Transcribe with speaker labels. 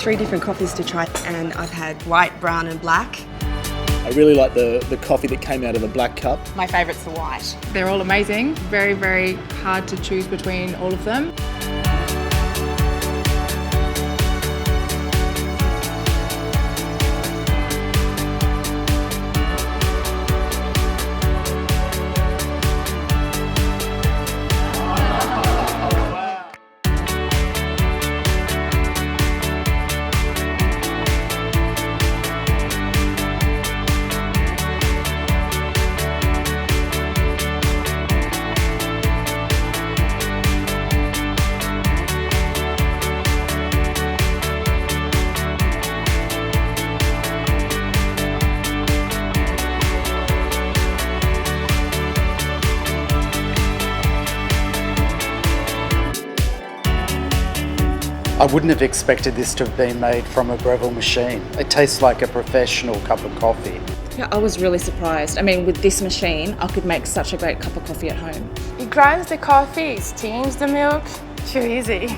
Speaker 1: 3 different coffees to try, and I've had white, brown and black.
Speaker 2: I really like the coffee that came out of the black cup.
Speaker 3: My favourite's the white.
Speaker 4: They're all amazing. Very, very hard to choose between all of them.
Speaker 5: I wouldn't have expected this to have been made from a Breville machine. It tastes like a professional cup of coffee.
Speaker 6: Yeah, I was really surprised. I mean, with this machine, I could make such a great cup of coffee at home.
Speaker 7: It grinds the coffee, steams the milk. Too easy.